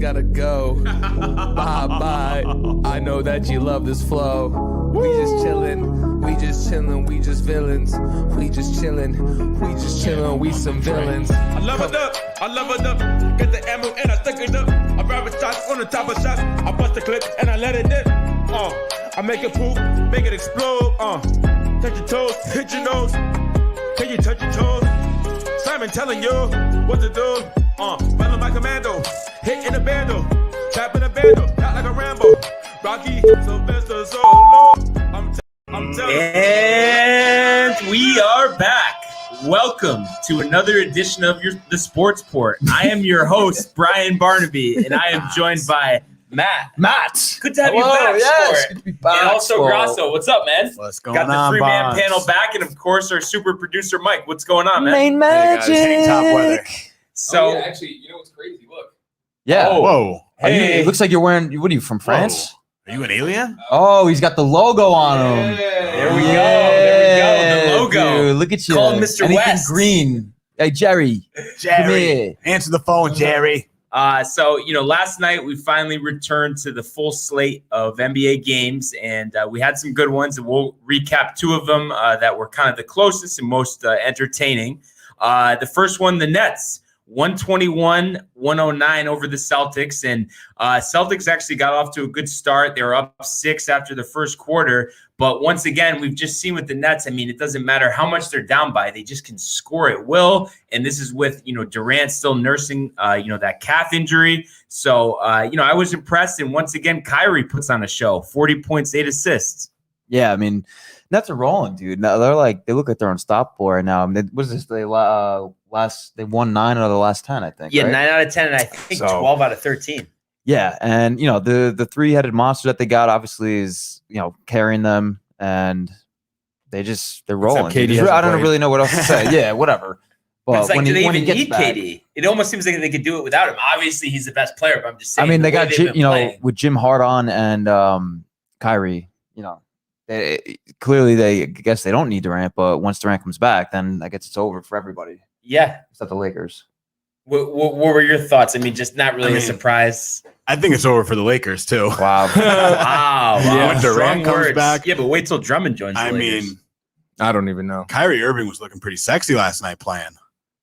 gotta go. Bye. I know that you love this flow. We just chillin', we just chillin', we just villains. We just chillin', we just chillin', we some villains. I love it up, get the ammo and I stick it up. I grab a shot on the top of shots, I bust the clip and I let it dip. I make it poop, make it explode. Touch your toes, hit your nose. Can you touch your toes? Simon telling you what to do. Running by commando, hitting the bando, trapping the bando, not like a Rambo. Rocky, Sylvester, Solo. I'm telling you. And we are back. Welcome to another edition of the Sports Port. I am your host, Brian Barnaby, and I am joined by Matt. Good to have you back, yes. Sport. Good to be back, And also Sport. Grasso. What's up, man? What's going on, Got the three-man Bonds? panel back, and of course, our super producer, Mike. What's going on, man? Main magic. Top weather. So, actually, you know what's crazy? Look. Yeah. Oh. Whoa. Hey. It looks like you're wearing, what are you, from France? Are you an alien? Oh, he's got the logo on him. There we go. There we go. The logo. Dude, look at you. Called Mr. Anything West. green. Hey, Jerry. Come here. Answer the phone, Jerry. So, last night we finally returned to the full slate of NBA games, and we had some good ones, and we'll recap two of them that were kind of the closest and most entertaining. The first one, the Nets, 121-109 over the Celtics, and Celtics actually got off to a good start. They were up 6 after the first quarter, but once again, we've just seen with the Nets, I mean, it doesn't matter how much they're down by, they just can score at will, and this is with, Durant still nursing, that calf injury. So, I was impressed, and once again, Kyrie puts on a show, 40 points, 8 assists. Yeah, I mean, Nets are rolling, dude. Now they look like they're unstoppable right now. I mean, what is this? They won 9 out of the last 10, I think. Yeah, right? 9 out of 10, and I think 12 out of 13. Yeah, and the three-headed monster that they got obviously is carrying them, and they're rolling. KD I don't really know what else to say. Yeah, whatever. But It's like, do they even need back, KD? It almost seems like they could do it without him. Obviously, he's the best player, but I'm just saying. I mean, they the way got they've been playing. with Jim Hardon and Kyrie. Clearly I guess they don't need Durant, but once Durant comes back, then I guess it's over for everybody. Yeah. Except the Lakers. What were your thoughts? I mean, just not really a surprise. I think it's over for the Lakers, too. Wow. Wow. Yeah, when Durant Strong comes words. back. Yeah, but wait till Drummond joins the Lakers. I don't even know. Kyrie Irving was looking pretty sexy last night playing.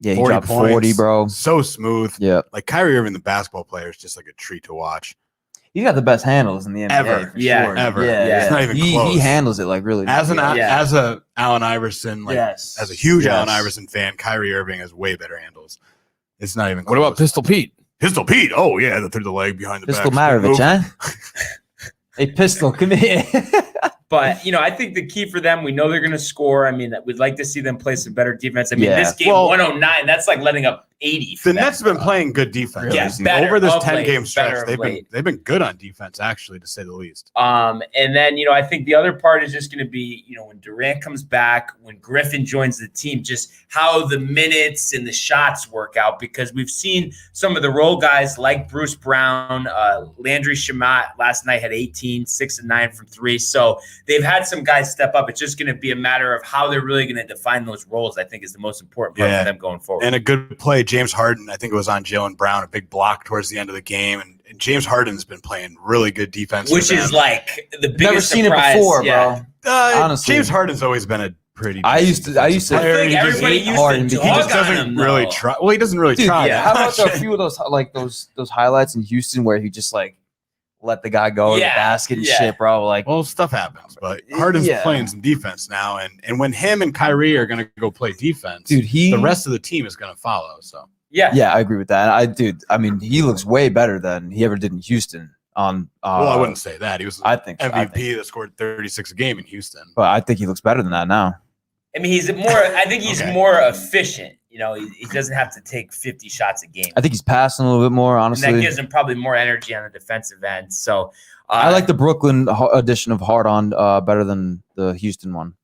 Yeah, he dropped 40, points. bro. So smooth. Yeah. Like Kyrie Irving, the basketball player, is just like a treat to watch. He's got the best handles in the NBA. Ever. For Yeah. sure. Ever. Yeah. It's not even close. He handles it like really As nice. a Allen Iverson, Yes. as a huge Yes. Allen Iverson fan, Kyrie Irving has way better handles. It's not even close. What about Pistol Pete? Pistol Pete? Oh, yeah, through the leg behind the Pistol back. Maravich, huh? Hey, Pistol, come here. But, I think the key for them, we know they're going to score. I mean, we'd like to see them play some better defense. I mean, Yeah. this game, 109, that's like letting up 80. For The them. Nets have been playing good defense. Yeah, recently. better Over this of late, 10-game stretch, better of they've late. been good on defense, actually, to say the least. And then, I think the other part is just going to be, when Durant comes back, when Griffin joins the team, just how the minutes and the shots work out, because we've seen some of the role guys like Bruce Brown, Landry Shamet last night had 18, 6 and 9 from 3. So they've had some guys step up. It's just going to be a matter of how they're really going to define those roles, I think, is the most important part for them going forward. And a good play, James Harden, I think it was on Jaylen Brown, a big block towards the end of the game. And James Harden's been playing really good defense. Which is like the biggest Never seen surprise. it before, Yeah. bro. Honestly, James Harden's always been a pretty. I used to I think He just everybody hate used Harden to because he dog just on doesn't him, really though. try. Well, he doesn't really Dude, try. yeah. How about a few of those highlights in Houston where he just let the guy go to the Yeah, basket and yeah. shit, bro? Like, Well, stuff happens, but Harden's Yeah. playing some defense now, and when him and Kyrie are going to go play defense, dude, the rest of the team is going to follow. So Yeah. I agree with that. I mean, he looks way better than he ever did in Houston. well, I wouldn't say that. He was I think MVP that scored 36 a game in Houston. but I think he looks better than that now. I mean, I think he's Okay. more efficient. He doesn't have to take 50 shots a game. I think he's passing a little bit more, And honestly. that gives him probably more energy on the defensive end. So I like the Brooklyn edition of Hardon better than the Houston one.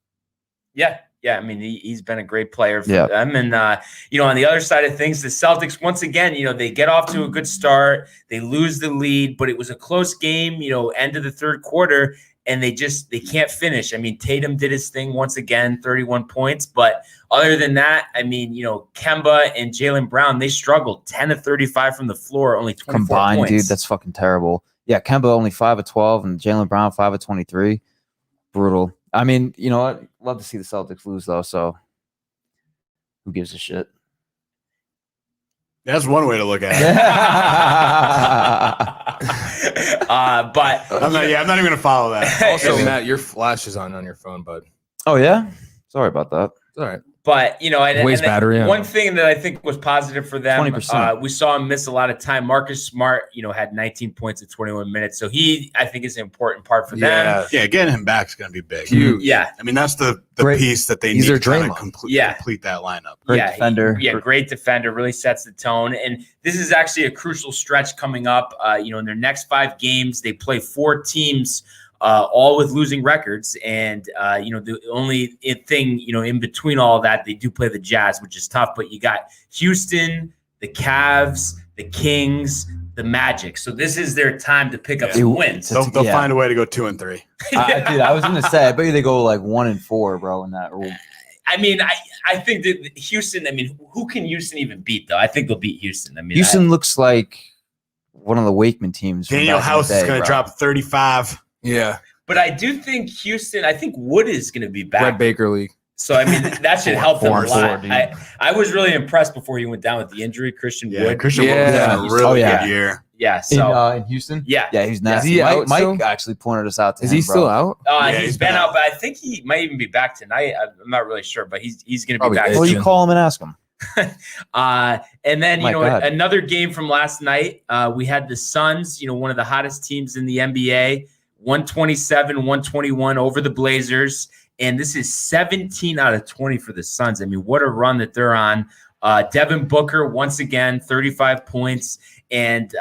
Yeah. I mean, he's been a great player for Yeah. them. And, on the other side of things, the Celtics, once again, they get off to a good start. They lose the lead, but it was a close game, end of the third quarter. and they can't finish. I mean, Tatum did his thing once again, 31 points. But other than that, I mean, Kemba and Jaylen Brown, they struggled 10 of 35 from the floor, only 24 Combined, points. dude, that's fucking terrible. Yeah, Kemba only 5 of 12 and Jaylen Brown 5 of 23. Brutal. I mean, you know what? Love to see the Celtics lose though, so who gives a shit? That's one way to look at it. But I'm not even going to follow that. Also, Matt, your flash is on your phone, bud. Oh yeah? Sorry about that. It's all right. But and Waste battery. One thing that I think was positive for them, 20%. we saw him miss a lot of time. Marcus Smart, had 19 points in 21 minutes, so he, I think, is an important part for them. Yeah, getting him back is going to be big. Huge. Yeah, I mean, that's the Great. piece that they He's need their to kind of Draymond. complete that lineup. Great yeah, defender. Great defender, really sets the tone. And this is actually a crucial stretch coming up. In their next 5 games, they play 4 teams. All with losing records, and the only thing in between all of that, they do play the Jazz, which is tough. But you got Houston, the Cavs, the Kings, the Magic. So this is their time to pick up some wins. They'll find a way to go 2 and 3. Dude, I was gonna say, I bet you they go like 1 and 4, bro, in that rule. I mean, I think that Houston. I mean, who can Houston even beat though? I think they'll beat Houston. I mean, Houston looks like one of the Wakeman teams. from Daniel back in the House is day, going to bro. drop 35. Yeah. but I do think Houston. I think Wood is going to be back. Brett Baker League. So, I mean, that should help them a Four, lot. dude. I was really impressed before he went down with the injury, Christian Yeah, Wood. Christian Wood Yeah. had a really Oh, good year. Yeah, so, in Houston. yeah. Yeah, he's nasty. he out Mike still? actually pointed us out to Is him, he bro. still out? Yeah, he's been out, but I think he might even be back tonight. I'm not really sure, but he's going to be Probably back. Well, you Itching. call him and ask him. And then, My God. another game from last night, we had the Suns, one of the hottest teams in the NBA, 127-121 over the Blazers. And this is 17 out of 20 for the Suns. I mean, what a run that they're on. Devin Booker, once again, 35 points. And,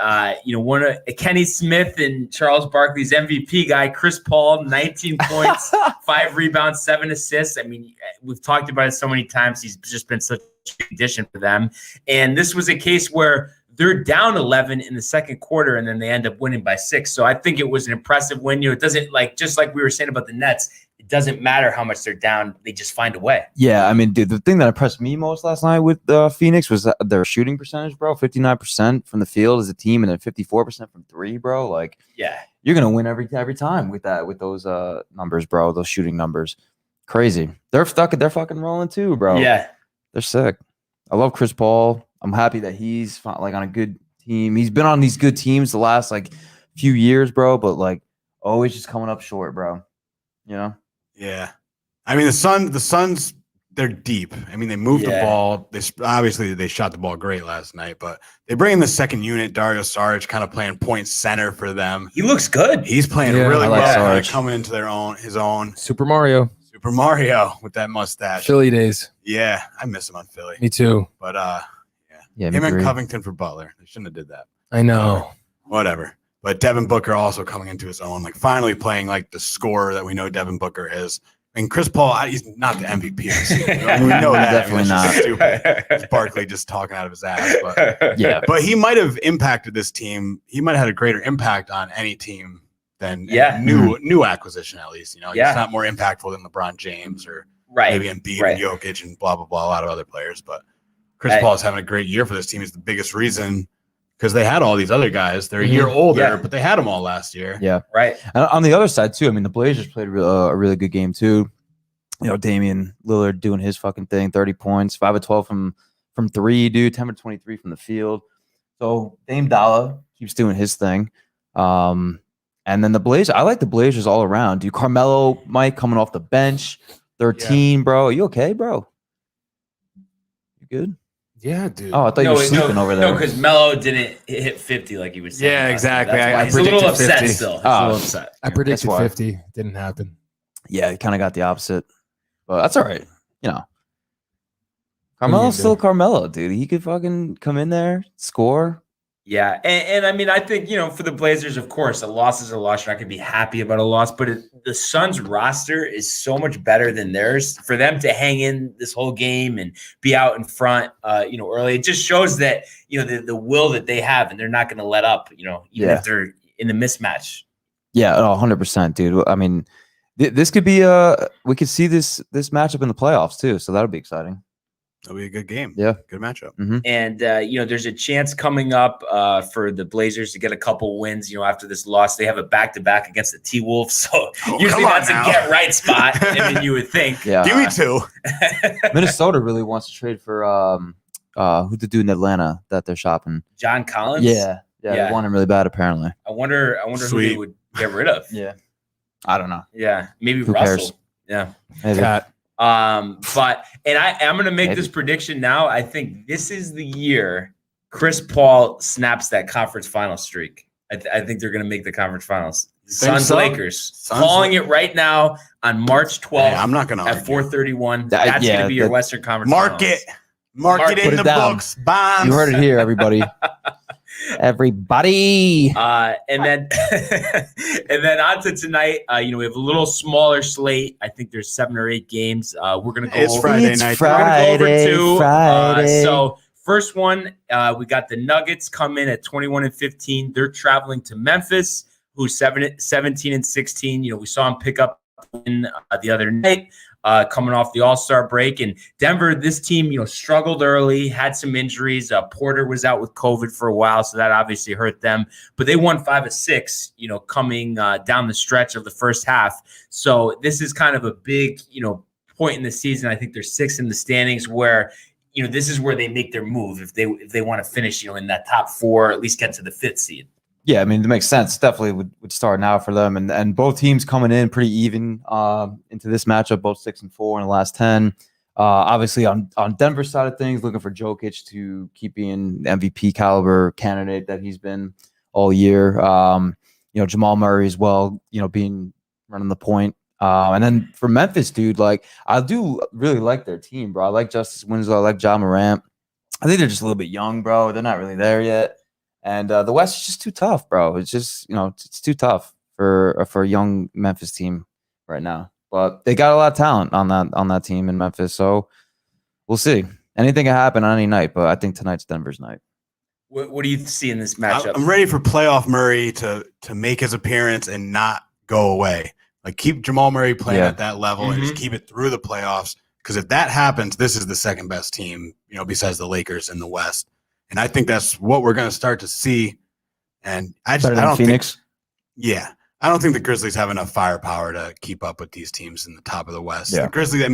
one of Kenny Smith and Charles Barkley's MVP guy, Chris Paul, 19 points, 5 rebounds, 7 assists. I mean, we've talked about it so many times. He's just been such a addition for them. And this was a case where they're down 11 in the second quarter, and then they end up winning by 6. So I think it was an impressive win. It doesn't, just like we were saying about the Nets, it doesn't matter how much they're down. They just find a way. Yeah, I mean, dude, the thing that impressed me most last night with Phoenix was their shooting percentage, bro. 59% from the field as a team, and then 54% from 3, bro. Like, Yeah. you're gonna win every time with those numbers, bro. Those shooting numbers, crazy. They're fucking rolling too, bro. Yeah. They're sick. I love Chris Paul. I'm happy that he's on a good team. He's been on these good teams the last few years, bro. But always just coming up short, bro. You know. Yeah. I mean, the Suns, they're deep. I mean, they moved the ball. They shot the ball great last night, but they bring in the second unit, Dario Saric, kind of playing point center for them. He looks good. He's playing Yeah, really I like well, kind of Saric. coming into his own. Super Mario. Super Mario with that mustache. Philly days. Yeah, I miss him on Philly. Me too. But Yeah, him me and too. Covington for Butler. They shouldn't have did that. I know. Whatever. But Devin Booker also coming into his own, finally playing the scorer that we know Devin Booker is. I mean, Chris Paul, he's not the MVP of the season. I mean, we know that. Definitely not. not. Stupid. It's Barkley just talking out of his ass. But Yeah. But he might have impacted this team. He might have had a greater impact on any team than a new acquisition, at least. He's not more impactful than LeBron James or Right. maybe Embiid Right. and Jokic and blah, blah, blah, a lot of other players. But Chris Paul is having a great year for this team. He's the biggest reason because they had all these other guys. They're a year older, but they had them all last year. Yeah. Right. And on the other side too, I mean, the Blazers played a really good game too. Damian Lillard doing his fucking thing, 30 points, 5 of 12 from 3, dude, 10 of 23 from the field. So Dame Dalla keeps doing his thing. And then the Blazers, I like the Blazers all around. Dude, Carmelo, Mike coming off the bench, 13, bro. Are you okay, bro? You good? Yeah, dude. Oh, I thought you were sleeping over there. No, because Melo didn't hit 50 like he was saying. Yeah, exactly. That's why I he's a little predicted upset 50. still. He's Oh. a little upset. I predicted why. 50. Didn't happen. Yeah, he kind of got the opposite. But that's all right. Carmelo's still Carmelo, dude. He could fucking come in there, score. Yeah, and I mean, I think, for the Blazers, of course, a loss is a loss. You're not going to be happy about a loss, but the Suns roster is so much better than theirs. For them to hang in this whole game and be out in front, early, it just shows that, the will that they have, and they're not going to let up, even if they're in the mismatch. Yeah, 100%, dude. I mean, this could be we could see this matchup in the playoffs too, so that'll be exciting. It'll be a good game. Yeah, good matchup. And there's a chance coming up for the Blazers to get a couple wins. After this loss, they have a back-to-back against the T-Wolves, so usually that's a get-right spot. I mean, you would think. Yeah, give me 2. Minnesota really wants to trade for who the dude in Atlanta that they're shopping. John Collins. Yeah, they want him really bad apparently. I wonder who they would get rid of. Yeah, I don't know. Yeah, maybe Who Russell. cares? Yeah. Maybe. I'm going to make this prediction now. I think this is the year Chris Paul snaps that conference final streak. I think they're going to make the conference finals. Suns Lakers. Calling it right now on March 12th. Hey, I'm not going to at 4:31. That's going to be your Western Conference Mark finals. Mark it in the books. Bonds. You heard it here, everybody. Everybody. And then on to tonight. We have a little smaller slate. I think there's 7 or 8 games. We're gonna go. It's over. Friday It's night. Friday, We're gonna go over 2. Friday. So first one, we got the Nuggets come in at 21-15. They're traveling to Memphis, who's 17-16. We saw them pick up the other night. Coming off the All-Star break. And Denver, this team, struggled early, had some injuries. Porter was out with COVID for a while, so that obviously hurt them. But they won 5 of 6, coming down the stretch of the first half. So this is kind of a big, point in the season. I think they're 6th in the standings where, this is where they make their move if they want to finish, in that top 4, at least get to the 5th seed. Yeah, I mean, it makes sense. Definitely would start now for them. And both teams coming in pretty even into this matchup, both 6-4 in the last 10. Obviously, on Denver's side of things, looking for Jokic to keep being the MVP caliber candidate that he's been all year. Jamal Murray as well, running the point. And then for Memphis, dude, I do really like their team, bro. I like Justice Winslow. I like Ja Morant. I think they're just a little bit young, bro. They're not really there yet. And the West is just too tough, bro. It's just, it's too tough for a young Memphis team right now. But they got a lot of talent on that team in Memphis. So we'll see. Anything can happen on any night, but I think tonight's Denver's night. What do you see in this matchup? I'm ready for playoff Murray to make his appearance and not go away. Keep Jamal Murray playing at that level and just keep it through the playoffs. Because if that happens, this is the second best team, besides the Lakers in the West. And I think that's what we're going to start to see. And I don't Phoenix. I don't think the Grizzlies have enough firepower to keep up with these teams in the top of the West. Yeah. The Grizzlies,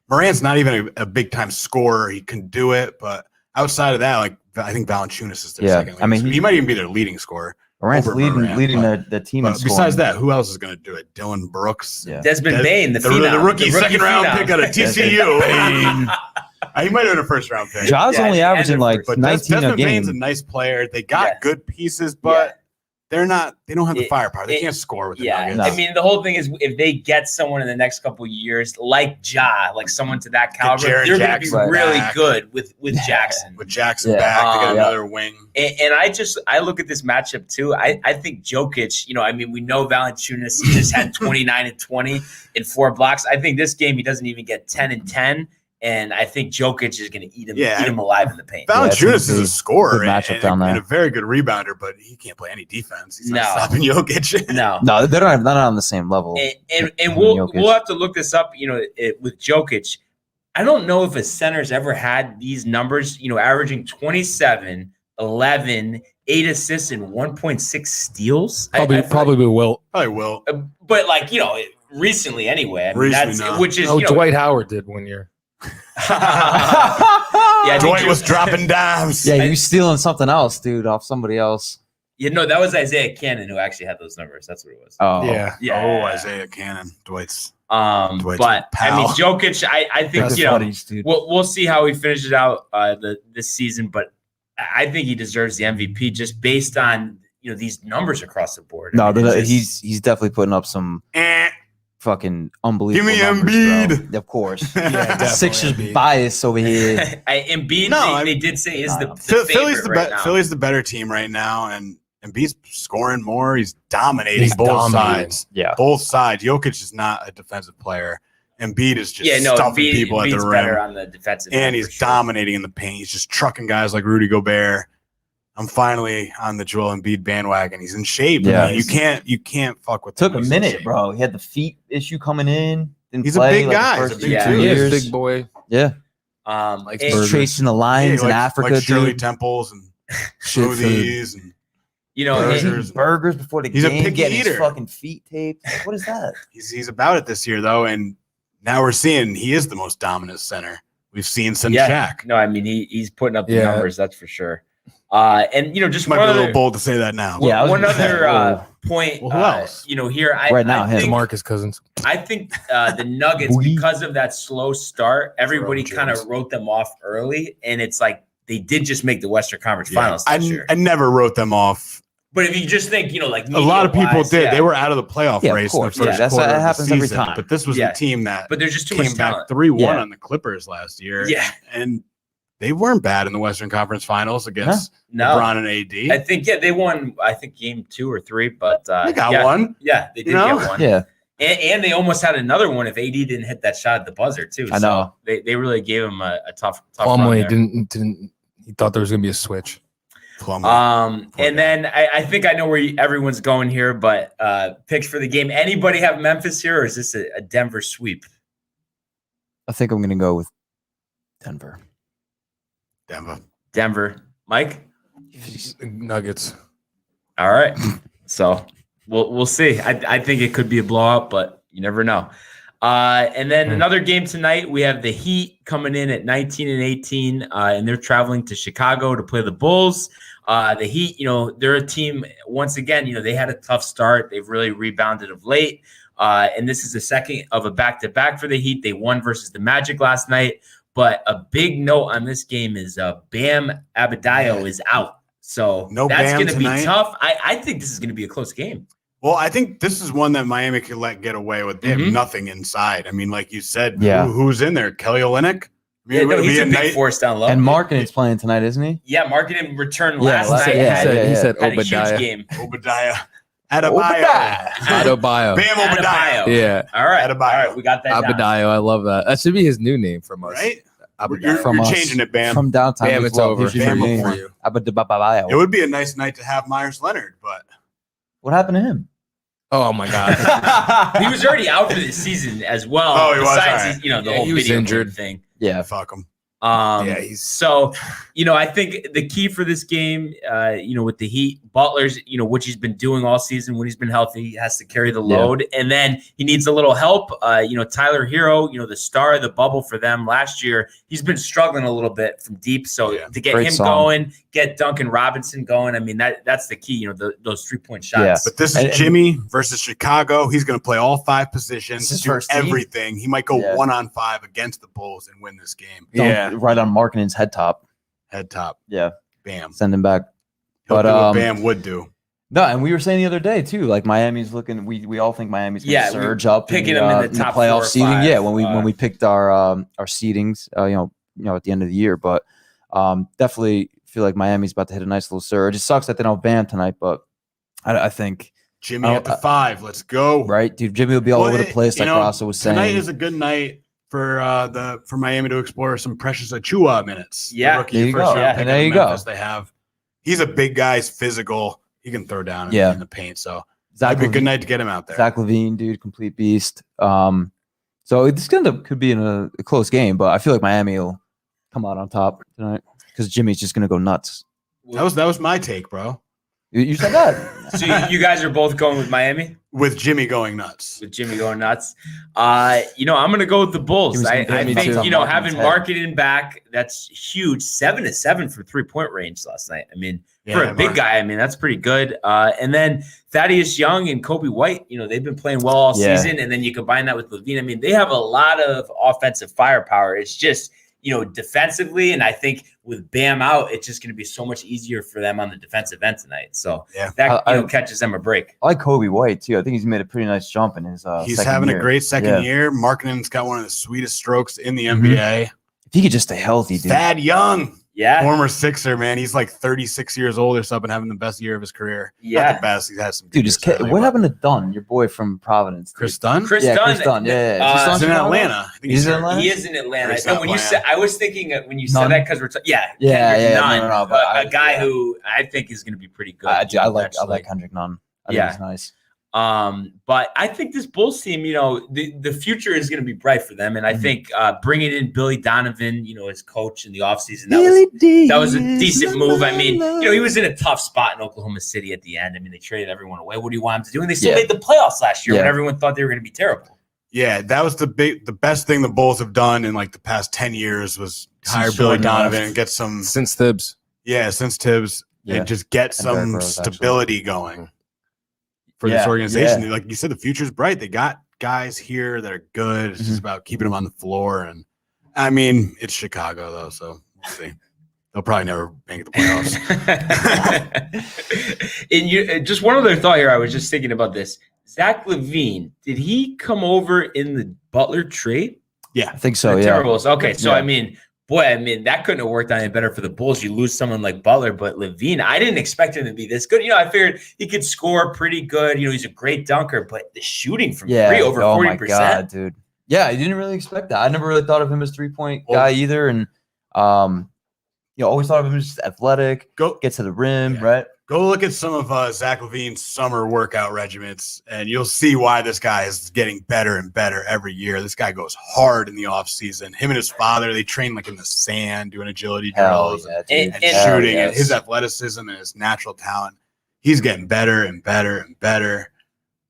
Morant's not even a big time scorer. He can do it, but outside of that, I think Valanciunas is their second. He might even be their leading scorer. Morant's leading the team. Besides that, who else is going to do it? Dylan Brooks, Desmond Bane, the rookie second round pick out of TCU. He might have been a first round pick. Ja's only averaging 19 Desmond a game. Bane's a nice player. They got good pieces, but they're not. They don't have the firepower. They can't score with the Nuggets. No. The whole thing is if they get someone in the next couple of years like Ja, someone to that caliber, they're going to be really good with Jackson. With Jackson back, they got another wing. And I look at this matchup too. I think Jokic. We know Valanciunas just had 29 and 20 in 4 blocks. I think this game he doesn't even get 10 and 10. And I think Jokic is going to eat him alive in the paint. Valanciunas is a scorer and a very good rebounder, but he can't play any defense. He's not stopping Jokic. No, they're not on the same level. And we'll have to look this up. With Jokic, I don't know if a center's ever had these numbers. Averaging 27, 11, 8 assists, and 1.6 steals. Probably will. Probably will. But recently anyway. Which is Dwight Howard did one year. Dwight was dropping dimes. Yeah, you stealing something else, dude, off somebody else. That was Isaiah Cannon who actually had those numbers. That's what it was. Oh, yeah. Oh, Isaiah Cannon, Dwight's. But pal. Jokic, I think we'll see how he finishes out this season. But I think he deserves the MVP just based on these numbers across the board. He's definitely putting up some. Fucking unbelievable. Give me numbers, Embiid. Bro. Of course. Sixers bias over here. Embiid, they did say is the Philly's the better team right now, and Embiid's scoring more. He's dominating both sides. Yeah, both sides. Jokic is not a defensive player. Embiid is just stuffing people at the rim. Better on the defensive and he's dominating in the paint. He's just trucking guys like Rudy Gobert. I'm finally on the Joel Embiid bandwagon. He's in shape. Yeah. I mean, you can't fuck with Took him. a He's in minute, shape. bro. He had the feet issue coming in. Didn't He's a play, big like, the guy. He's first a big Yeah, dude. He is years. big boy. Yeah. Likes and- He's burgers. chasing the Yeah, lions he in likes- Africa, likes Shirley dude. Temples and Shit food. smoothies. And you know, Burgers. and- Eating burgers before the He's a game, picky getting eater. his fucking feet taped. What is that? he's about it this year, though. And now we're seeing he is the most dominant center we've seen since yeah, Shaq. no, I mean he's putting up the Yeah. numbers, that's for sure. And you know, just Might one be a other, little bold to say that now. one- Yeah, I was one gonna say, other whoa. point. Well, who else? You know, here Right now, him. think, DeMarcus Cousins. I think the Nuggets, Booty. because of that slow start, everybody Jerome kind of Jones. wrote them off early, and it's like they did just make the Western Conference Yeah. Finals this year. I never wrote them off. But if you just think, you know, like A lot of people media-wise, did. yeah. They were out of the playoff Yeah, of race in the course. first Yeah, that's- quarter that of the happens every season. time. But this was Yeah. the team that but there's just too much came back talent. 3-1 Yeah. on the Clippers last year. Yeah, And they weren't bad in the Western Conference Finals against no, LeBron and AD. I think they won. I think game 2 or 3, but They got yeah, one. Yeah, they did You know? get one. Yeah. And they almost had another one if AD didn't hit that shot at the buzzer too. I know. So they really gave him a tough run Plumlee there. didn't. He thought there was gonna be a switch. Plumlee. And then I think I know where everyone's going here, but picks for the game. Anybody have Memphis here, or is this a Denver sweep? I think I'm gonna go with Denver. Denver. Mike. Nuggets. All right. So we'll see. I think it could be a blowout, but you never know. And then another game tonight, we have the Heat coming in at 19 and 18, and they're traveling to Chicago to play the Bulls. The Heat, you know, they're a team, once again, you know, they had a tough start. They've really rebounded of late. And this is the second of a back-to-back for the Heat. They won versus the Magic last night. But a big note on this game is Bam Adebayo is out. So No that's Bam going to be tonight? tough. I think this is going to be a close game. Well, I think this is one that Miami could let get away with. They Mhm. have nothing inside. I mean, like you said, Yeah. who's in there? Kelly Olynyk? I mean, Yeah, it no, would he's be a big night- force down low. And Markkanen's playing tonight, isn't he? Yeah, Markkanen returned Yeah, last last- night. yeah, had, yeah, He said had a huge Obadiah. game. Obadiah. Adebayo. Adebayo. Bam Obadiah. Yeah. All right. Adebayo. All right. We got that down. Abadayo. I love that. That should be his new name from us. Right? Abadayo. You're, From you're us. changing it, Bam. From downtown. Bam, with it's love. over. Here's your Bam new will name. for you. Adebayo. It would be a nice night to have Myers Leonard, but What happened to him? Oh my God. He was already out for the season as well. Oh, he was? Besides, All right. his, you know, the Yeah, whole he was video game injured. thing. Yeah. fuck him. Yeah, he's- So, you know, I think the key for this game, you know, with the Heat, Butler's, you know, which he's been doing all season when he's been healthy, he has to carry the load. And then he needs a little help. You know, Tyler Hero, you know, the star of the bubble for them last year, he's been struggling a little bit from deep. So Yeah. to get Great him song. going, get Duncan Robinson going, I mean, that's the key, you know, those 3-point shots. Yeah. But this is And- Jimmy versus Chicago. He's going to play all 5 positions, This is do first team? everything. He might go Yeah. 1-on-5 against the Bulls and win this game. Yeah. Right on Markkanen's head top. Head top. Yeah. Bam. Send him back. He'll But, do what um, Bam would do. No, and we were saying the other day too, like Miami's looking. We all think Miami's going to Yeah, we surge up, picking them in the top 4 playoff or seeding. 5. Yeah, when we picked our seedings, you know, at the end of the year, but definitely feel like Miami's about to hit a nice little surge. It sucks that they don't have Bam tonight, but I think Jimmy I at don't- the 5. Let's go. right, dude, Jimmy will be all Well, over the place, you like know, Rasa was saying. Tonight is a good night for Miami to explore some Precious Achua minutes. The Yeah. rookie There you first go. round Yeah. pick And there out of you go. Memphis They have. He's a big guy. He's physical. He can throw down Yeah. in the paint. So Zach that'd be a good Levine- night to get him out there. Zach Levine, dude, complete beast. So this could be in a close game, but I feel like Miami will come out on top tonight because Jimmy's just gonna go nuts. That was my take, bro. You said that. So you guys are both going with Miami? With Jimmy going nuts. With Jimmy going nuts. You know, I'm going to go with the Bulls. Jimmy's I gonna me think, too. you know, Markkanen's having head. Markkanen back, that's huge. 7-7 for 3-point range last night. I mean, for Yeah, a big Mark- guy, I mean, that's pretty good. And then Thaddeus Young and Kobe White, you know, they've been playing well all Yeah. season. And then you combine that with Levine. I mean, they have a lot of offensive firepower. It's just, you know, defensively. And I think with Bam out, it's just going to be so much easier for them on the defensive end tonight. So Yeah. that, I- you know, catches them a break. I like Kobe White too. I think he's made a pretty nice jump in his. He's second having year. a great second Yeah. year. Markkanen's got one of the sweetest strokes in the Mhm. NBA. If he could just stay healthy, dude. Thad Young. Yeah. Former Sixer, man. He's like 36 years old or something, having the best year of his career. Yeah. Not the best. He's had some. Dude, years, what certainly, happened to Dunn, your boy from Providence? Chris Dunn? Chris Yeah, Dunn. Chris Dunn. Yeah. Uh, He's in Chicago? Atlanta. I think He's in hurt. Atlanta? He is in Atlanta. Chris No, when you Dunn, said, I was thinking when you said Nunn? that because we're Yeah, Kendrick Nunn, no, but a guy who I think is going to be pretty good. I like eventually. Kendrick Nunn. I Yeah. think he's nice. But I think this Bulls team, the future is going to be bright for them. And I think bringing in Billy Donovan, as coach in the offseason, that was a decent move. I mean, he was in a tough spot in Oklahoma City at the end. I mean, they traded everyone away. What do you want him to do? And they still made the playoffs last year when everyone thought they were going to be terrible. Yeah, that was the best thing the Bulls have done in like the past 10 years was hire Billy Donovan and get some Since Thibs. since Tibbs and just get some Rose, stability going for this organization. Like you said, the future's bright. They got guys here that are good. It's just about keeping them on the floor. And I mean, it's Chicago though, so we'll see. They'll probably never make the playoffs. And just one other thought here. I was just thinking about this. Zach LaVine, did he come over in the Butler trade? Yeah, I think so. The Yeah. Timberwolves. Okay, so I mean, that couldn't have worked out any better for the Bulls. You lose someone like Butler, but LaVine, I didn't expect him to be this good. I figured he could score pretty good. He's a great dunker, but the shooting from three over 40%. My God, dude. Yeah, I didn't really expect that. I never really thought of him as 3-point guy either. And always thought of him as just athletic, get to the rim, right? Go look at some of Zach LaVine's summer workout regimens, and you'll see why this guy is getting better and better every year. This guy goes hard in the offseason. Him and his father, they train like in the sand, doing agility drills and shooting. And his athleticism and his natural talent, he's getting better and better and better.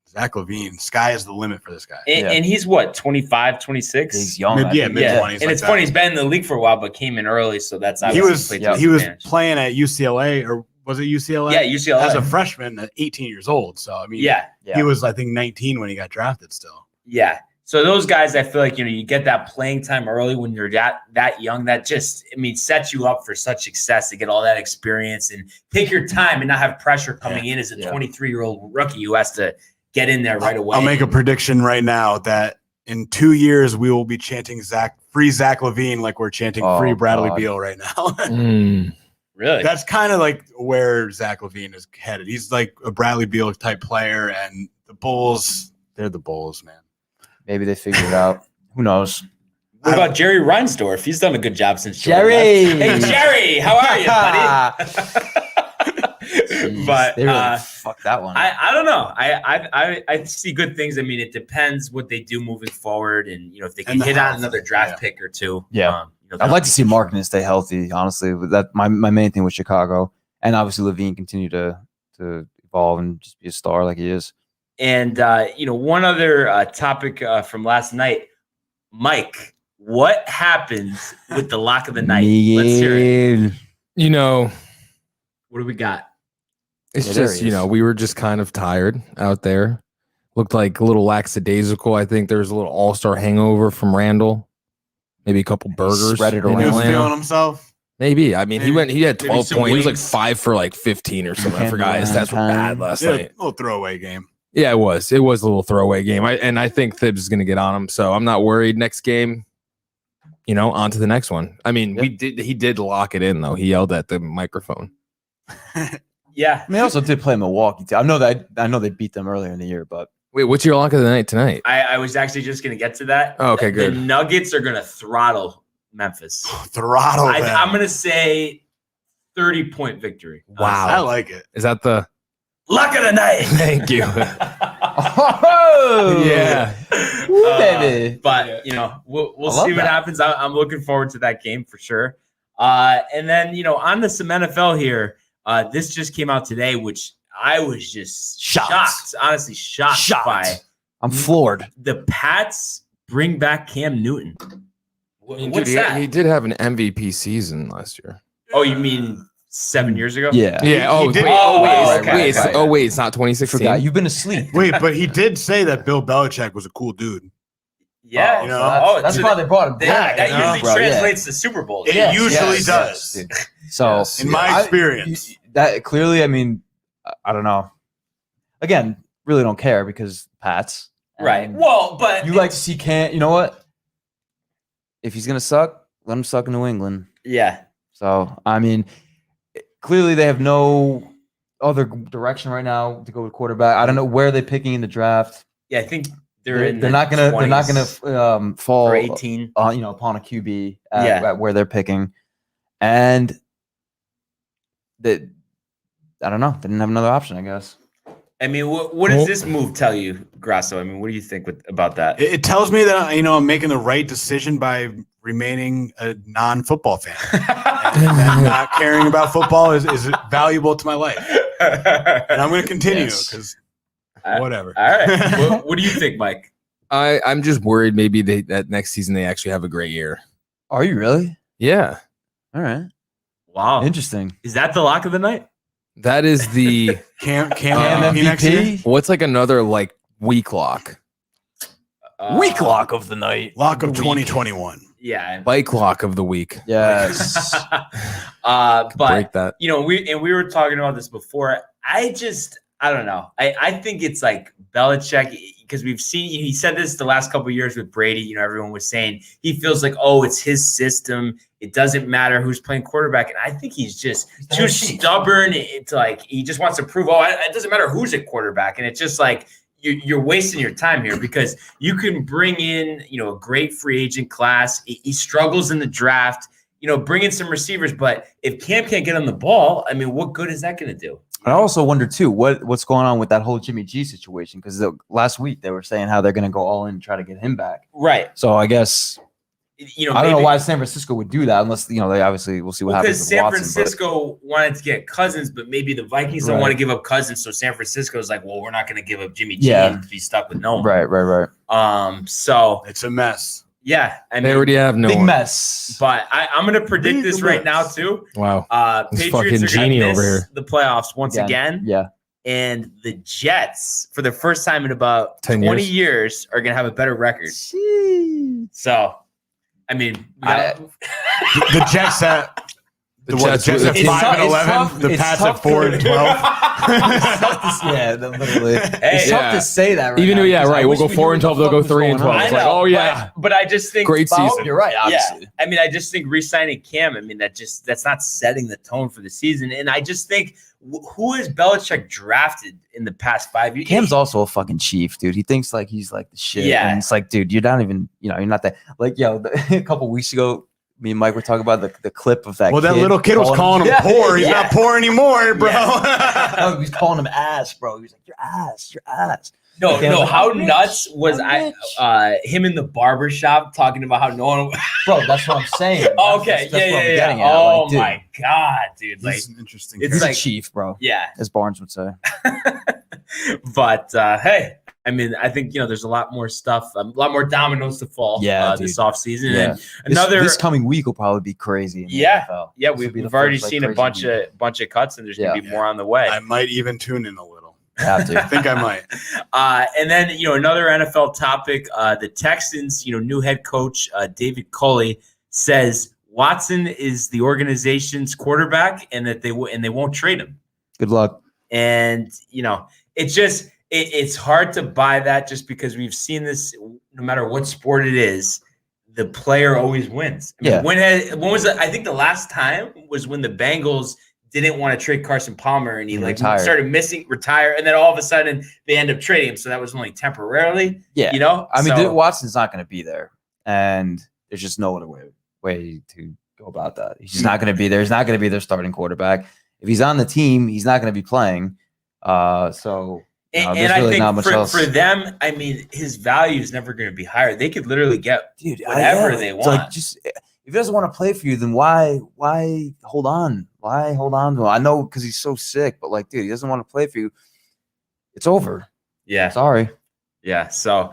Zach LaVine, sky is the limit for this guy. And he's what, 25, 26? He's young. Mid-20s. And it's funny, he's been in the league for a while, but came in early, so that's he was playing at UCLA, or was it UCLA? Yeah, UCLA. As a freshman at 18 years old. So, I mean, he was, I think, 19 when he got drafted still. Yeah. So those guys, I feel like, you get that playing time early when you're that young. That just, sets you up for such success to get all that experience and take your time and not have pressure coming in as a 23-year-old rookie who has to get in there right away. I'll make a prediction right now that in 2 years we will be chanting free Zach LaVine like we're chanting free Bradley Beal right now. Really? That's kind of like where Zach LaVine is headed. He's like a Bradley Beal type player, and the Bulls, they're the Bulls, man. Maybe they figured it out. Who knows? What about Jerry Reinsdorf? He's done a good job since Jerry. Hey, Jerry, how are you, buddy? But they really fucked that one. I don't know. I see good things. It depends what they do moving forward, and if they can hit on another draft pick or two. Yeah. I'd like to see Markkanen stay healthy, honestly. That my main thing with Chicago, and obviously LaVine continue to evolve and just be a star like he is. And one other topic from last night, Mike. What happens with the lock of the night? Let's hear it. What do we got? It's just we were just kind of tired out there. Looked like a little lackadaisical. I think there's a little all-star hangover from Randall. Maybe a couple burgers. Spread it around. He was feeling himself. Maybe. He had 12 points. He was like 5 for like 15 or something. I forgot. His stats were bad last night. A little throwaway game. Yeah, it was. It was a little throwaway game. I think Thibs is going to get on him, so I'm not worried. Next game, on to the next one. He did lock it in, though. He yelled at the microphone. Yeah. They also did play Milwaukee, too. I know they beat them earlier in the year, but. Wait, what's your lock of the night tonight? I was actually just going to get to that. Oh, okay, good. The Nuggets are going to throttle Memphis. Throttle them. I'm going to say 30-point victory. Wow. I like it. Is that the lock of the night? Thank you. Oh, yeah. Ooh, baby. But, we'll see what happens. I'm looking forward to that game for sure. And then, on to some NFL here. This just came out today, which I was just shocked. Honestly, shocked by. I'm floored. The Pats bring back Cam Newton. What's Dude, that? He did have an MVP season last year. Oh, you mean 7 years ago? Yeah. Yeah. He did. Wait, it's not 2016. Forgot. You've been asleep. Wait, but he did say that Bill Belichick was a cool dude. Yeah. That's why they brought him back. That usually translates to Super Bowl. It usually does. Dude. So, in my experience, that clearly, I don't know. Again, really don't care because Pats. Right. Well, but you like to see Cam. You know what? If he's gonna suck, let him suck in New England. Yeah. So I mean, clearly they have no other direction right now to go with quarterback. I don't know where they're picking in the draft. Yeah, I think They're not gonna fall for 18. Upon a QB Yeah. at where they're picking, and that I don't know. They didn't have another option, I guess. I mean, what does this move tell you, Grasso? I mean, what do you think about that? It tells me that I'm making the right decision by remaining a non-football fan. And that not caring about football is valuable to my life, and I'm going to continue because whatever. All right. What do you think, Mike? I'm just worried maybe that next season they actually have a great year. Are you really? Yeah. All right. Wow. Interesting. Is that the lock of the night? That is the Cam MVP next year? what's like another like week lock. Week lock of the night. Lock of 2021. Yeah. Bike lock of the week. Yes. But Break that. we were talking about this before. I don't know. I think it's like Belichick, because we've seen, he said this the last couple of years with Brady. Everyone was saying he feels like, oh, it's his system. It doesn't matter who's playing quarterback. And I think he's just too stubborn. It's like he just wants to prove, it doesn't matter who's at quarterback. And it's just like you're wasting your time here, because you can bring in, a great free agent class. He struggles in the draft, bring in some receivers. But if Cam can't get on the ball, I mean, what good is that going to do? I also wonder too what's going on with that whole Jimmy G situation, because last week they were saying how they're going to go all in and try to get him back. Right. So I guess I don't know why San Francisco would do that unless they obviously we'll see what happens. Because San Francisco wanted to get Cousins, but maybe the Vikings don't want to give up Cousins, so San Francisco is like, well, we're not going to give up Jimmy G and be stuck with no one. Right. So it's a mess. Yeah, they already have no big mess. But I'm going to predict this right now too. Wow. Patriots are going to miss over here. the playoffs once again. Yeah. And the Jets, for the first time in about 10 20 years, are going to have a better record. So, I mean, the Jets at the Jets at 5-11, the Pats at 4-12. Yeah, literally. It's tough to say that. Even though, we'll go 4-12, they'll go 3-12. It's like, oh yeah, but I just think great season. You're right. Obviously. Yeah, I mean, I just think re-signing Cam. I mean, that's not setting the tone for the season. And I just think who has Belichick drafted in the past 5 years? Cam's also a fucking chief, dude. He thinks like he's like the shit. Yeah, and it's like, dude, you're not even. You're not that. Like, a couple weeks ago, me and Mike were talking about the clip of that. Well, that little kid was calling him poor. He's not poor anymore, bro. No, he was calling him ass, bro. He was like, "Your ass, your ass." No. How nuts was him in the barbershop talking about how no one? Bro, that's what I'm saying. Okay, yeah. Oh like, my god, dude! Like, this is an interesting. It's like chief, bro. Yeah, as Barnes would say. But hey. I mean, I think, there's a lot more stuff, a lot more dominoes to fall this offseason. Yeah. And this coming week will probably be crazy. Yeah. We've already seen a bunch of cuts, and there's going to be more on the way. I might even tune in a little. Have to. I think I might. And then, another NFL topic, the Texans, new head coach, David Culley, says Watson is the organization's quarterback and that they won't trade him. Good luck. And, it's just... It's hard to buy that, just because we've seen this. No matter what sport it is, the player always wins. I mean, when was it? I think the last time was when the Bengals didn't want to trade Carson Palmer, and he started retire, and then all of a sudden they end up trading him. So that was only temporarily. Yeah, I mean, Watson's not going to be there, and there's just no other way to go about that. He's just not going to be there. He's not going to be their starting quarterback. If he's on the team, he's not going to be playing. And I think for them, I mean, his value is never going to be higher. They could literally get whatever they want. Like, just if he doesn't want to play for you, then why hold on? Why hold on to him? I know because he's so sick, but like, dude, he doesn't want to play for you. It's over. Yeah. Sorry. Yeah. So,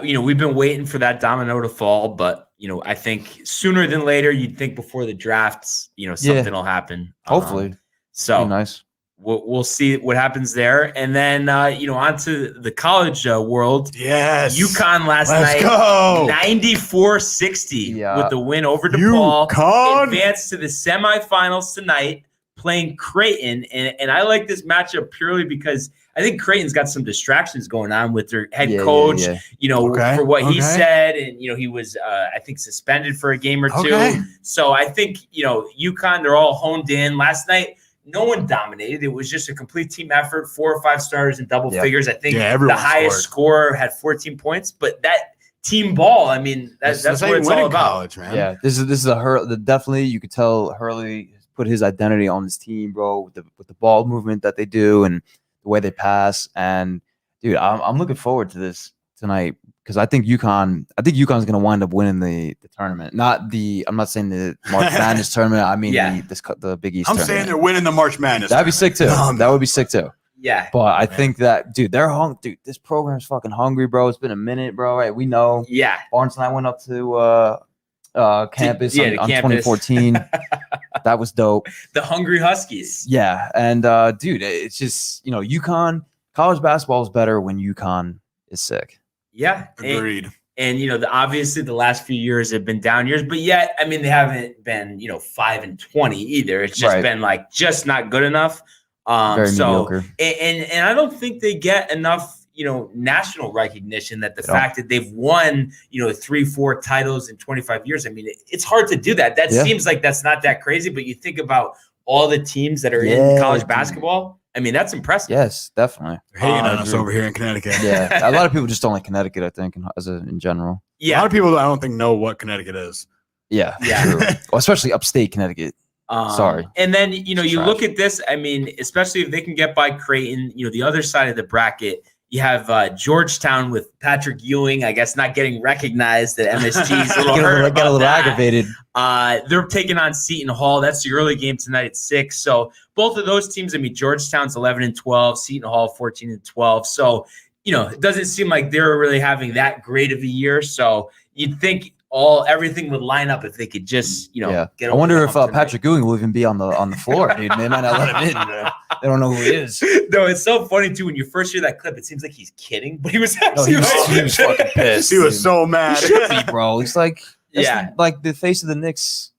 we've been waiting for that domino to fall, but I think sooner than later, you'd think before the drafts, something will happen. Hopefully. So nice. We'll see what happens there. And then, on to the college world. Yes. UConn last night, 94-60 with the win over DePaul. UConn Advanced to the semifinals tonight, playing Creighton. And I like this matchup purely because I think Creighton's got some distractions going on with their head coach, you know, for what he said. And, you know, he was, I think, suspended for a game or two. So I think, you know, UConn, they're all honed in. Last night, no one dominated. It was just a complete team effort, 4 or 5 starters in double figures. I think the highest scorer had 14 points, but that team ball, I mean, that's what it's all about. College, man. Yeah, this is definitely, you could tell Hurley put his identity on this team, bro, with the ball movement that they do and the way they pass. And dude, I'm looking forward to this tonight because I think UConn's going to wind up winning the tournament. I'm not saying the March Madness tournament. I mean the Big East. I'm saying they're winning the March Madness. That'd be sick too. That would be sick too. Yeah. But I think that, dude, they're hungry. Dude, this program's fucking hungry, bro. It's been a minute, bro. Right? We know. Yeah. Barnes and I went up to campus on 2014. That was dope. The Hungry Huskies. Yeah. And dude, it's just, you know, UConn, college basketball is better when UConn is sick. Yeah. Agreed. And you know, obviously the last few years have been down years, but yet, I mean, they haven't been, you know, 5-20 either. It's just been like just not good enough. Very mediocre. And I don't think they get enough, you know, national recognition that the fact that they've won, you know, 3-4 titles in 25 years. I mean, it's hard to do that. That seems like that's not that crazy, but you think about all the teams that are in college basketball. I mean, that's impressive. Yes, definitely. They're hating on us over here in Connecticut. Yeah, a lot of people just don't like Connecticut, I think, in general. Yeah. A lot of people I don't think know what Connecticut is. Yeah. True. Well, especially upstate Connecticut. Sorry. And then, you know, you look at this, I mean, especially if they can get by Creighton, you know, the other side of the bracket, you have Georgetown with Patrick Ewing, I guess, not getting recognized at MSG's. A little hurt got a little aggravated. They're taking on Seton Hall. That's the early game tonight at 6. So both of those teams, I mean, Georgetown's 11-12, Seton Hall 14-12. So, you know, it doesn't seem like they're really having that great of a year. So you'd think everything would line up if they could just, you know, get. I wonder if Patrick Ewing will even be on the floor, dude. They might not let him in. They don't know who he is. No, it's so funny too when you first hear that clip. It seems like he's kidding, but he was actually he was fucking pissed. He was so mad. He should be, bro. He's like, like the face of the Knicks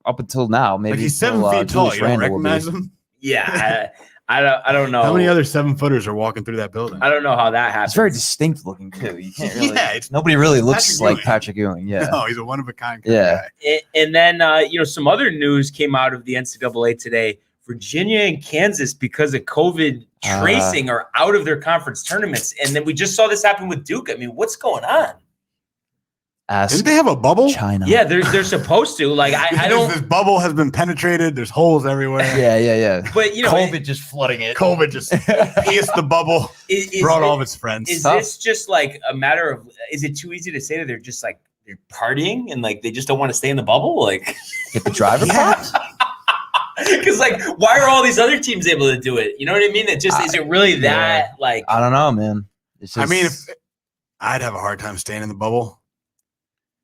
up until now. Maybe like he's 7 feet tall. You don't recognize him? Yeah. I don't know. How many other 7-footers are walking through that building? I don't know how that happens. It's very distinct looking too. You can't really, nobody really looks like Patrick Ewing. Yeah. No, he's a one of a kind guy. And then you know, some other news came out of the NCAA today. Virginia and Kansas, because of COVID tracing, are out of their conference tournaments. And then we just saw this happen with Duke. I mean, what's going on? Didn't they have a bubble? China. Yeah, they're supposed to. Like, I don't. This bubble has been penetrated. There's holes everywhere. Yeah. But you know, COVID just flooding it. COVID just pierced the bubble. Brought all of its friends. Is this just like a matter of? Is it too easy to say that they're just like they're partying and like they just don't want to stay in the bubble? Like, get the driver popped. Because like, why are all these other teams able to do it? You know what I mean? It just is it really that like? I don't know, man. It's just, I mean, I'd have a hard time staying in the bubble.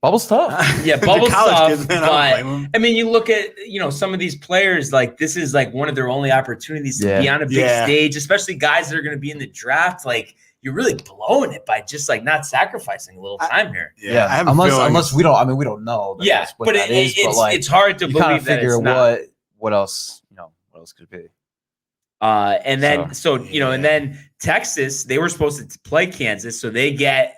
Bubble's tough. Yeah, bubble's tough. Kids, man, but I mean, you look at some of these players. Like this is like one of their only opportunities to be on a big stage, especially guys that are going to be in the draft. Like you're really blowing it by just like not sacrificing a little time here. Yeah, unless we don't. I mean, we don't know. But it's hard to believe that it's not. What else? What else could it be? And then and then Texas, they were supposed to play Kansas, so they get.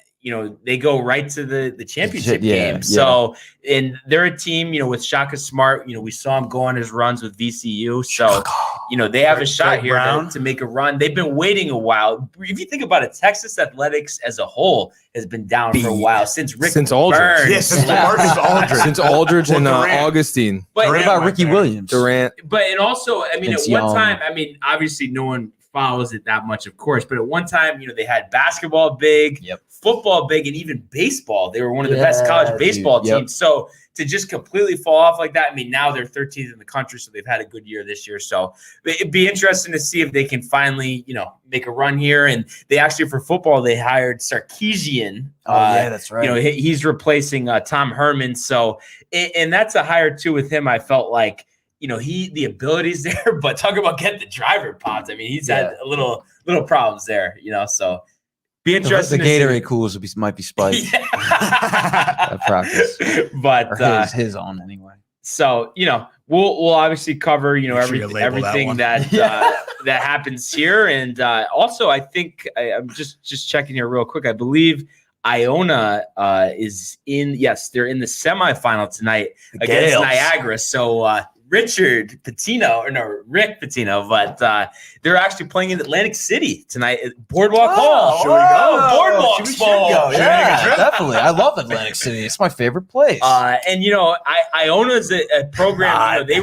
They go right to the championship game. So, and they're a team, with Shaka Smart, we saw him go on his runs with VCU. So, they have a shot here to make a run. They've been waiting a while. If you think about it, Texas athletics as a whole has been down for a while since Aldridge. Burns. Yes, since Marcus Aldridge. Since Aldridge and Augustine. But what about Ricky Williams? Durant. But, and also, at one time, obviously no one follows it that much, of course, but at one time, they had basketball big, football big, and even baseball. They were one of the best college baseball teams. So to just completely fall off like that, now they're 13th in the country, so they've had a good year this year. So it'd be interesting to see if they can finally, make a run here. And they actually, for football, they hired Sarkisian. That's right. He's replacing Tom Herman. So, and that's a hire too with him. I felt like, the ability's there, but talk about getting the driver pods. He's had a little problems there, so be interesting. The Gatorade coolers might be spiked at practice. But or his own anyway. So, we'll obviously cover, you know, Make sure you label that everything one. that that happens here. And also, I think I'm just checking here real quick. I believe Iona is in. Yes, they're in the semifinal tonight against Niagara. So Rick Pitino, but they're actually playing in Atlantic City tonight at Boardwalk Hall. Should we go? Boardwalk Hall. Yeah, definitely. I love Atlantic City. It's my favorite place. And you know, Iona is a program. You know, they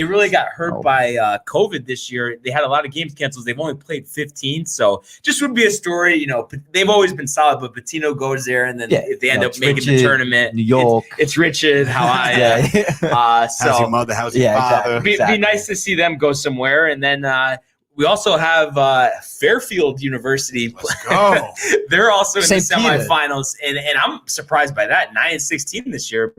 really got hurt by COVID this year. They had a lot of games canceled. They've only played 15, so just would be a story. You know, they've always been solid, but Pitino goes there, and then if they end up making the tournament, New York, it's Richard. How I so how's your mother? How's your father? Be nice to see them go somewhere, and then. We also have Fairfield University. Let's go. They're also in the St. Peter. semifinals, and I'm surprised by that. 9-16 this year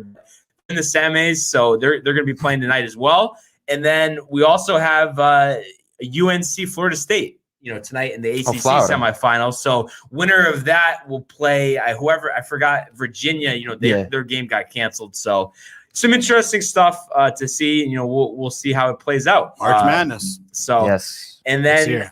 in the semis, so they're going to be playing tonight as well. And then we also have UNC Florida State, you know, tonight in the ACC semifinals. So winner of that will play whoever I forgot Virginia. You know, their game got canceled. So some interesting stuff to see. You know, we'll see how it plays out. March Madness. So yes. And then,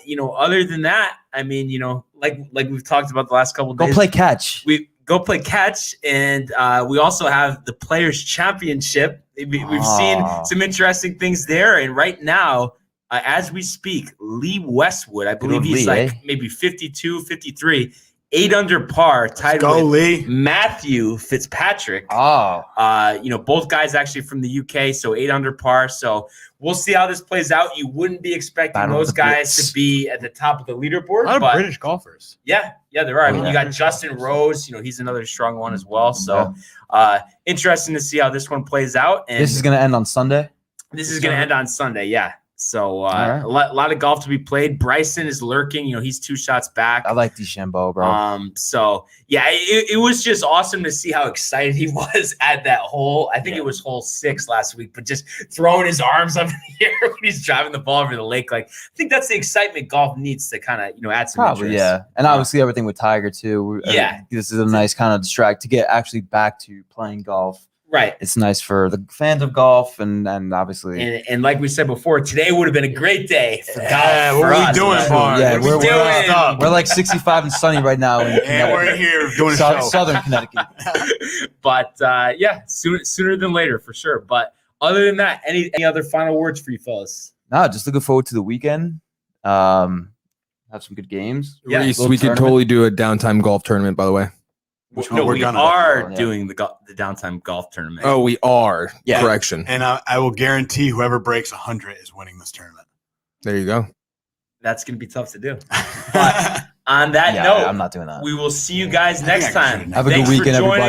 you know, other than that, I mean, you know, like we've talked about the last couple of days. Go play catch. We go play catch, and we also have the Players Championship. We've seen some interesting things there, and right now, as we speak, Lee Westwood, I believe he's maybe 52, 53, 8 under par, tied with Lee. Matthew Fitzpatrick. You know, both guys actually from the UK, so 8 under par. So we'll see how this plays out. You wouldn't be expecting those guys to be at the top of the leaderboard. A lot of British golfers. Yeah, there are. I mean, you got Justin Rose. You know, he's another strong one as well. So interesting to see how this one plays out. And this is going to end on Sunday? This is going to end on Sunday, yeah. So a lot of golf to be played. Bryson is lurking. You know, he's 2 shots back. I like DeChambeau, bro. So, yeah, it was just awesome to see how excited he was at that hole. I think it was hole 6 last week, but just throwing his arms up in the air when he's driving the ball over the lake. Like, I think that's the excitement golf needs to kind of, you know, add some interest. Yeah. And obviously everything with Tiger, too. This is a nice kind of distract to get actually back to playing golf. Right. It's nice for the fans of golf and obviously. And like we said before, today would have been a great day for golf. What are we doing, Mark? Yeah, we're like 65 and sunny right now. And we're here doing a show. Southern Connecticut. But yeah, sooner than later for sure. But other than that, any other final words for you fellas? No, just looking forward to the weekend. Have some good games. Yeah, we could totally do a downtime golf tournament, by the way. We are doing the downtime golf tournament. Oh, we are. Yeah. Correction. And I will guarantee whoever breaks 100 is winning this tournament. There you go. That's going to be tough to do. But on that note, I'm not doing that. We will see you guys next time. Have a good weekend, everybody.